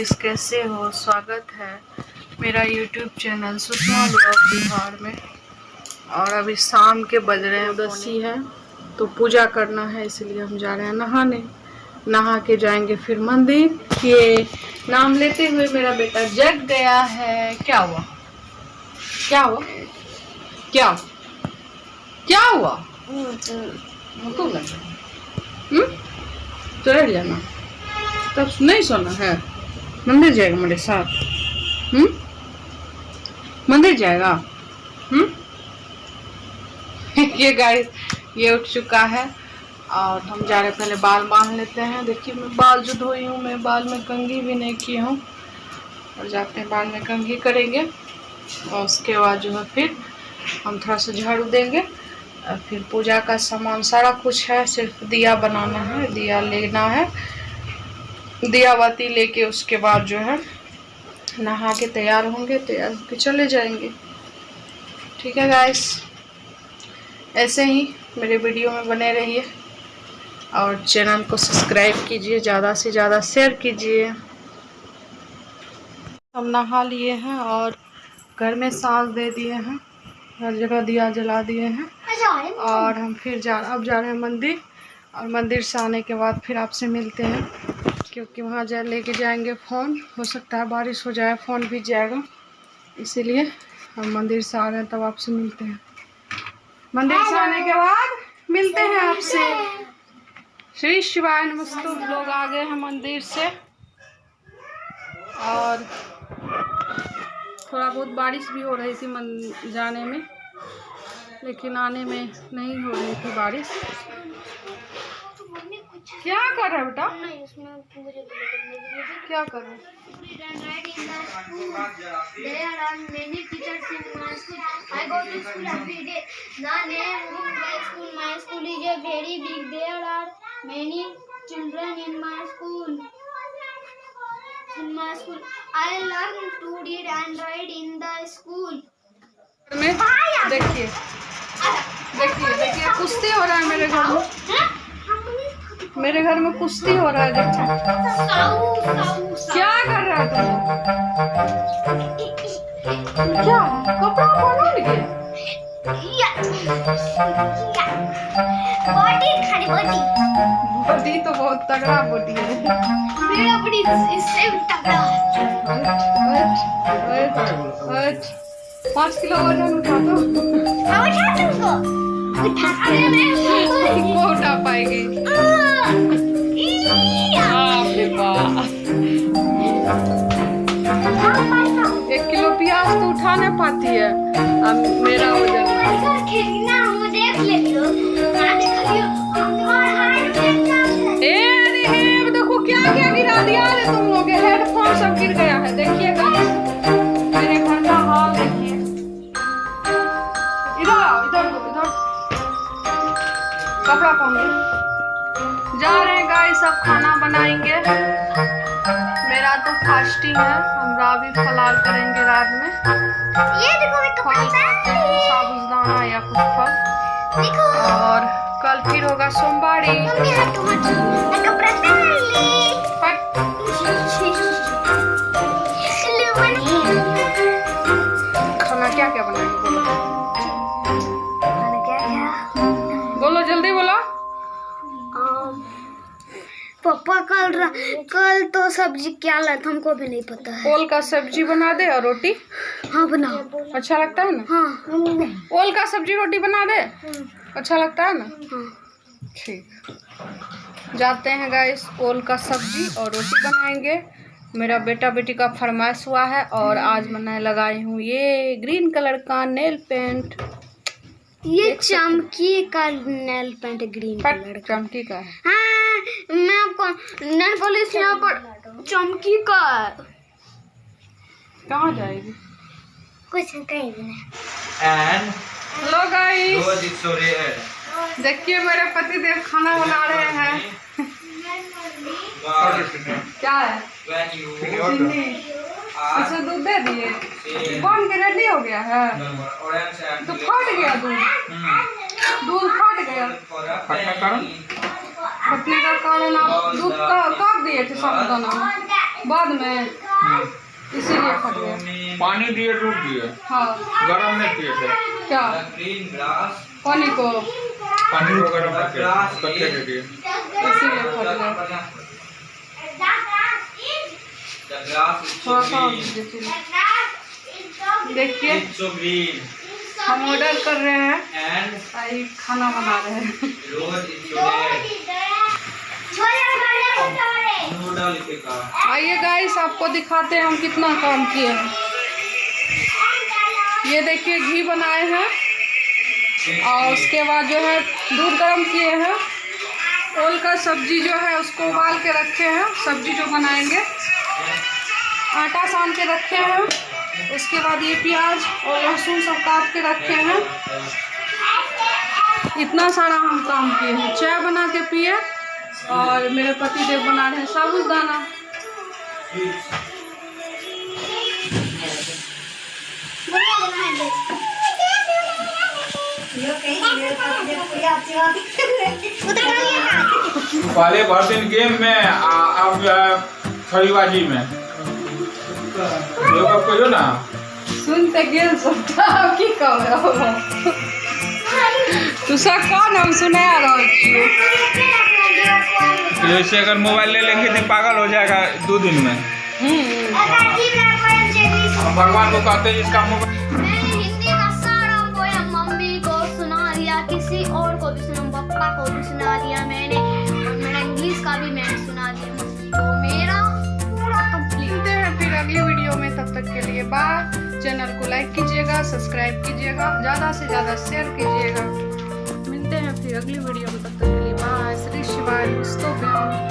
Guys, कैसे हो? स्वागत है मेरा YouTube channel Sushma blog Bihar में। और अभी शाम के बज रहे हैं 10 है, तो पूजा करना है, इसलिए हम जा रहे हैं नहाने। नहा के जाएंगे फिर मंदिर। ये नाम लेते हुए मेरा बेटा जग गया है। क्या हुआ? क्या हुआ? क्या क्या हुआ? चढ़ जाना, तब नहीं सोना है। मंदिर जाएगा मेरे साथ? मंदिर जाएगा? ये गाइस, ये उठ चुका है और हम जा रहे हैं। पहले बाल बांध लेते हैं। देखिए, मैं बाल जो धोई हूँ, मैं बाल में कंघी भी नहीं की हूँ, और जाते हैं बाल में कंघी करेंगे। और उसके बाद जो है फिर हम थोड़ा सा झाड़ू देंगे। और फिर पूजा का सामान सारा कुछ है, सिर्फ दिया बनाना है, दिया लेना है। दिया बाती लेके उसके बाद जो है नहा के तैयार होंगे, तैयार होके चले जाएंगे। ठीक है गाइस, ऐसे ही मेरे वीडियो में बने रहिए और चैनल को सब्सक्राइब कीजिए, ज़्यादा से ज़्यादा शेयर कीजिए। हम नहा लिए हैं और घर में सांस दे दिए हैं, हर जगह दिया जला दिए हैं। और हम फिर अब जा रहे हैं मंदिर। और मंदिर से आने के बाद फिर आपसे मिलते हैं, क्योंकि वहाँ लेके जाएंगे फ़ोन। हो सकता है बारिश हो जाए, फ़ोन भीग जाएगा, इसीलिए हम मंदिर से आ रहे हैं। तब आपसे मिलते हैं, मंदिर से आने के बाद मिलते हैं आपसे। श्री शिवाय नमस्तु। लोग आ गए हैं मंदिर से, और थोड़ा बहुत बारिश भी हो रही थी जाने में, लेकिन आने में नहीं हो रही थी बारिश। क्या कर रहे हो बेटा? क्या कर रहे हो? In my school, I learned to read and write in the school. देखिए देखिए देखिए, कुश्ती हो रहा है मेरे घर में। मेरे घर में कुश्ती हो रहा है। देखो क्या कर रहा है तुम? क्या कपड़ा पहनो लगे? बॉडी तो बहुत तगड़ा बॉडी है। मेरा बॉडी इससे भी तगड़ा है। 5 किलो वजन उठा दो। वो उठा पाएगी? 1 किलो प्याज तो उठा नहीं पाती है। अब मेरा वजन देखो क्या क्या गिरा दिया है तुम लोग। हेडफोन सब गिर गया है। देखिएगा मेरे घर का हाल, देखिए। इधर आओ, इधर कपड़ा पहन लो। जा रहे हैं गाइस, सब खाना बनाएंगे। मेरा तो फास्टिंग है, हम रावी फलार करेंगे रात में। ये देखो साबुदाना या कुछ फल। और कल फिर होगा सोमवारी। खाना क्या क्या बनाएंगे बोलो? बोलो जल्दी बोलो। पापा कल तो सब्जी क्या लाए थे हमको भी नहीं पता है। ओल का सब्जी बना दे और रोटी। हाँ बनाओ। अच्छा लगता है ना? हाँ। ओल का सब्जी रोटी बना दे। अच्छा लगता है ना? हाँ। ठीक, जाते हैं गाइस, ओल का सब्जी और रोटी बनाएंगे। मेरा बेटा बेटी का फरमाइश हुआ है, और आज मैं लगाई हूँ ये ग्रीन कलर का नेल पेंट। ये चमकी का नेल पेंट ग्रीन कलर का। चमकी का है। हाँ, मैं आपको नेल पॉलिश यहाँ पर चमकी का। कहाँ जाएगी? कुछ कहीं भी नहीं। हेलो गाइस, देखिए मेरे पति देव खाना बना रहे हैं। क्या है? अच्छा, दूध दे दिए? बन के रेडी हो गया है? तो फट गया दूध फट गया। फटने का कारण आप दूध कब दिए थे साबुदाना में? बाद में इसीलिए फट गया। पानी दिए टूट दिए, हाँ गरम नहीं किए थे। क्या पानी को गरम करके दे दिए। इसीलिए फट गया। थोड़ा सा और दीजिए। देखिए हम ऑर्डर कर रहे हैं, आई खाना बना रहे हैं। आइए गाइस आपको दिखाते हैं हम कितना काम किए हैं। ये देखिए घी बनाए हैं और उसके बाद जो है दूध गर्म किए हैं। ओल का सब्जी जो है उसको उबाल के रखे हैं, सब्जी जो बनाएंगे। आटा सान के रखे हैं। उसके बाद ये प्याज और लहसुन सब काट के रखे हैं। इतना सारा हम काम किए हैं। चाय बना के पिए और मेरे पति देव बना रहे हैं साबूदाना। पहले भर दिन गेम में अब खरीबाजी में लोग कहियो ना सुनते गेल सबटा की कहबो तू सब कौन हम सुना रहल छी। जैसे अगर मोबाइल ले लेंगे तो पागल हो जाएगा 2 दिन में। भगवान को कहते हैं इसका मोबाइल। मैंने हिंदी का सारा पोयम मम्मी को सुना दिया, किसी और को भी सुना, पापा को भी सुना दिया मैंने, और मेरा इंग्लिश का भी मैंने सुना दिया। तो मेरा पूरा कंप्लीट। मिलते हैं फिर अगली वीडियो में, तब तक के लिए बाय। चैनल को लाइक कीजिएगा, सब्सक्राइब कीजिएगा, ज़्यादा से ज़्यादा शेयर कीजिएगा। मिलते हैं फिर अगली वीडियो में, तब तक के लिए बाय। श्री शिवाय।